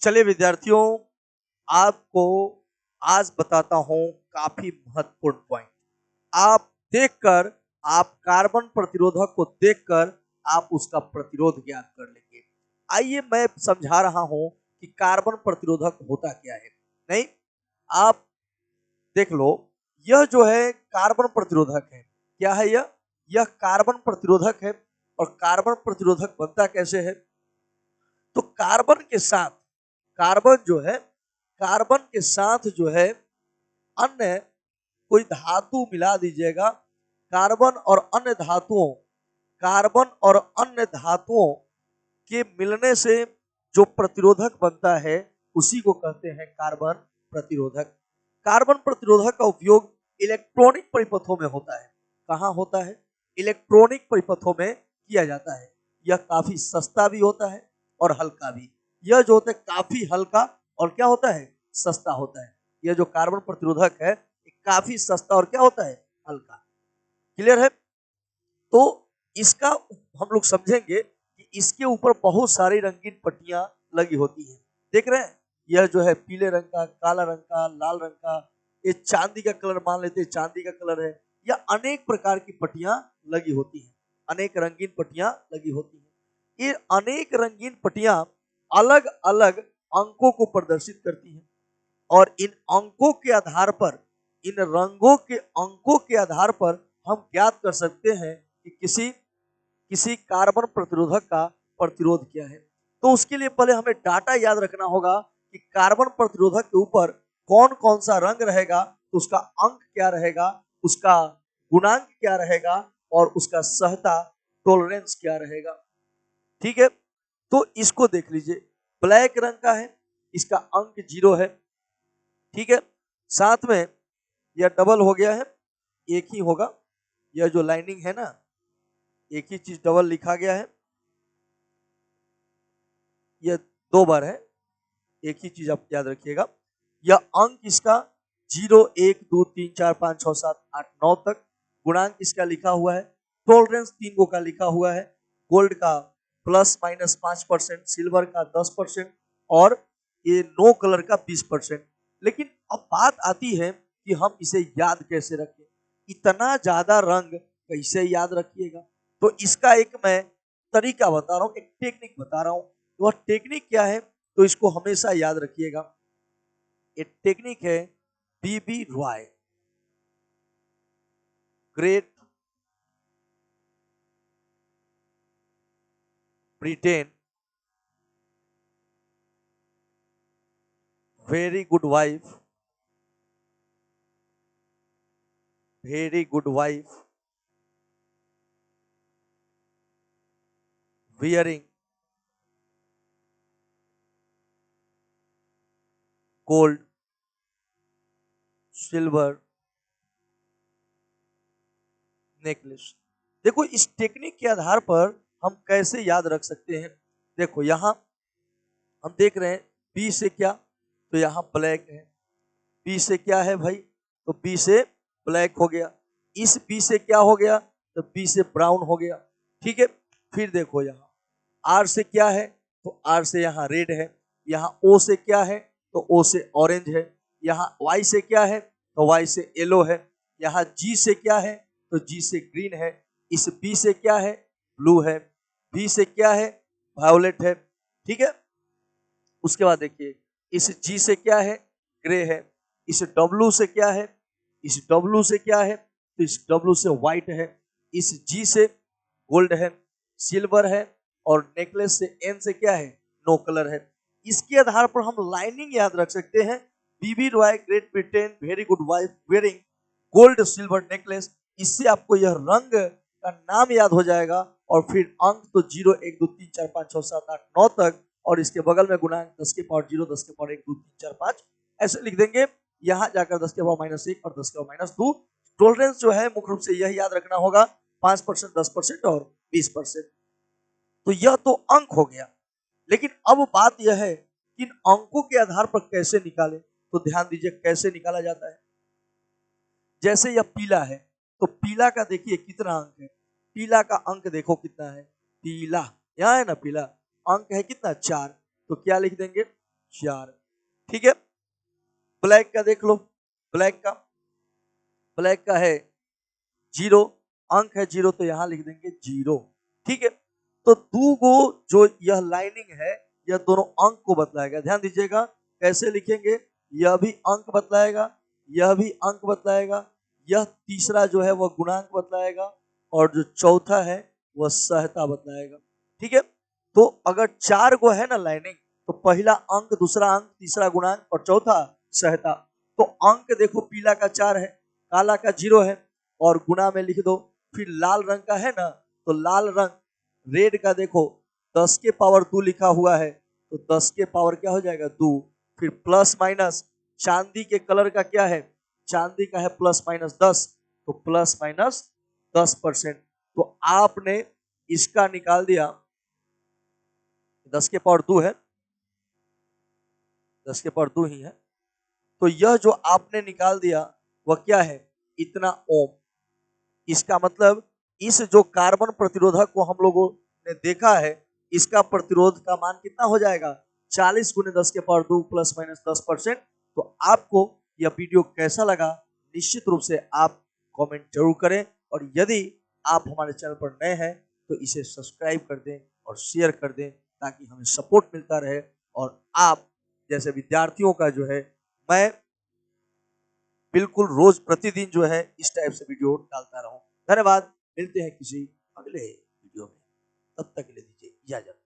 चलिए विद्यार्थियों, आपको आज बताता हूं काफी महत्वपूर्ण पॉइंट। आप देखकर, आप कार्बन प्रतिरोधक को देखकर आप उसका प्रतिरोध ज्ञात कर लेंगे। आइए मैं समझा रहा हूं कि कार्बन प्रतिरोधक होता क्या है। नहीं, आप देख लो, यह जो है कार्बन प्रतिरोधक है। क्या है यह कार्बन प्रतिरोधक है। और कार्बन प्रतिरोधक बनता कैसे है? तो कार्बन जो है, कार्बन के साथ जो है अन्य कोई धातु मिला दीजिएगा। कार्बन और अन्य धातुओं के मिलने से जो प्रतिरोधक बनता है उसी को कहते हैं कार्बन प्रतिरोधक। कार्बन प्रतिरोधक का उपयोग इलेक्ट्रॉनिक परिपथों में होता है। कहाँ होता है? इलेक्ट्रॉनिक परिपथों में किया जाता है। यह काफी सस्ता भी होता है और हल्का भी। यह जो होता है काफी हल्का और क्या होता है? सस्ता होता है। यह जो कार्बन प्रतिरोधक है काफी सस्ता और क्या होता है? हल्का। क्लियर है? तो इसका हम लोग समझेंगे कि इसके ऊपर बहुत सारी रंगीन पट्टियां लगी होती हैं। देख रहे हैं? यह जो है पीले रंग का, काला रंग का, लाल रंग का, ये चांदी का कलर मान लेते हैं, चांदी का कलर है। या अनेक प्रकार की पट्टियां लगी होती हैं, अनेक रंगीन पट्टियां लगी होती हैं। ये अनेक रंगीन पट्टियां अलग अलग अंकों को प्रदर्शित करती हैं। और इन अंकों के आधार पर, इन रंगों के अंकों के आधार पर हम ज्ञात कर सकते हैं कि किसी किसी कार्बन प्रतिरोधक का प्रतिरोध क्या है। तो उसके लिए पहले हमें डाटा याद रखना होगा कि कार्बन प्रतिरोधक के ऊपर कौन कौन सा रंग रहेगा, तो उसका अंक क्या रहेगा, उसका गुणांक क्या रहेगा और उसका सहता टॉलरेंस क्या रहेगा। ठीक है, तो इसको देख लीजिए। ब्लैक रंग का है, इसका अंक 0 है। ठीक है, साथ में यह डबल हो गया है, एक ही होगा। यह जो लाइनिंग है ना, एक ही चीज डबल लिखा गया है, यह 2 बार है। एक ही चीज आप याद रखिएगा। यह अंक इसका 0, 1, 2, 3, 4, 5, 6, 7, 8, 9 तक गुणांक इसका लिखा हुआ है। टॉलरेंस 3 गो का लिखा हुआ है। गोल्ड का ±5%, सिल्वर का 10% और ये नो कलर का 20%। लेकिन अब बात आती है कि हम इसे याद कैसे रखें। इतना ज्यादा रंग कैसे याद रखिएगा? तो इसका एक मैं तरीका बता रहा हूं, एक टेक्निक बता रहा हूं। वह टेक्निक क्या है? तो इसको हमेशा याद रखिएगा। ये टेक्निक है B B Roy, Great Britain, very good wife, very good wife, wearing gold, silver necklace. देखो, इस टेक्निक के आधार पर हम कैसे याद रख सकते हैं। देखो यहां हम देख रहे हैं बी से क्या, तो यहां ब्लैक है। बी से क्या है भाई? तो बी से ब्लैक हो गया। इस बी से क्या हो गया? तो बी से ब्राउन हो गया। ठीक है, फिर देखो यहाँ आर से क्या है? तो आर से यहाँ रेड है। यहाँ ओ से क्या है? तो ओ से ऑरेंज है। यहाँ वाई से क्या है? तो वाई से येलो है। यहाँ जी से क्या है? तो जी से ग्रीन है। इस बी से क्या है? ब्लू है। बी से क्या है? वायोलेट है। ठीक है, उसके बाद देखिए इस जी से क्या है? ग्रे है। इस डब्लू से क्या है? इस डब्लू से क्या है? तो इस डब्लू से व्हाइट है। इस जी से गोल्ड है, सिल्वर है और नेकलेस से एन से क्या है? नो कलर है। इसके आधार पर हम लाइनिंग याद रख सकते हैं। B B Roy, Great Britain, very good wife, wearing gold silver necklace. इससे आपको यह रंग का नाम याद हो जाएगा। और फिर अंक तो 0, 1, 2, 3, 4, 5, 6, 7, 8, 9 तक। और इसके बगल में गुणांक 10 के पावर 0, 10 के पावर 1, 2, 3, 4, 5 ऐसे लिख देंगे। यहां जाकर 10 के पावर -1 और 10 के पावर -2। टॉलरेंस जो है मुख्य रूप से यह याद रखना होगा, 5%, 10% और 20%। तो यह तो अंक हो गया। लेकिन अब बात यह है कि इन अंकों के आधार पर कैसे निकालें। तो ध्यान दीजिए कैसे निकाला जाता है। जैसे यह पीला है, तो पीला का देखिए कितना अंक है। पीला का अंक देखो कितना है। पीला यहाँ है ना, पीला अंक है कितना? 4। तो क्या लिख देंगे? 4। ठीक है, ब्लैक का देख लो, ब्लैक का है 0, अंक है 0 तो यहां लिख देंगे 0। ठीक है, तो दो गो जो यह लाइनिंग है यह दोनों अंक को बतलाएगा। ध्यान दीजिएगा कैसे लिखेंगे, यह भी अंक बतलाएगा, यह भी अंक बतलाएगा, यह तीसरा जो है वह गुणांक बतलाएगा, और जो चौथा है वह सहता बतलाएगा। ठीक है, तो अगर 4 गो है ना लाइनिंग, तो पहला अंक, दूसरा अंक, तीसरा गुणांक और चौथा सहता। तो अंक देखो पीला का 4 है, काला का 0 है, और गुणा में लिख दो। फिर लाल रंग का है ना, तो लाल रंग रेड का देखो 10 के पावर 2 लिखा हुआ है, तो 10 के पावर क्या हो जाएगा 2। फिर प्लस माइनस, चांदी के कलर का क्या है, चांदी का है प्लस माइनस 10, तो प्लस माइनस 10%। तो आपने इसका निकाल दिया, 10 के पावर 2 है, 10 के पावर 2 ही है, तो यह जो आपने निकाल दिया वह क्या है, इतना ओम। इसका मतलब इस जो कार्बन प्रतिरोधक को हम लोगों ने देखा है, इसका प्रतिरोध का मान कितना हो जाएगा, 40 गुने 10 के पावर 2 प्लस माइनस 10%। तो आपको यह वीडियो कैसा लगा निश्चित रूप से आप कमेंट जरूर करें, और यदि आप हमारे चैनल पर नए हैं तो इसे सब्सक्राइब कर दें और शेयर कर दें, ताकि हमें सपोर्ट मिलता रहे, और आप जैसे विद्यार्थियों का जो है मैं बिल्कुल रोज प्रतिदिन जो है इस टाइप से वीडियो डालता रहूं। धन्यवाद, मिलते हैं किसी अगले वीडियो में, तब तक के लिए दीजिए इजाजत।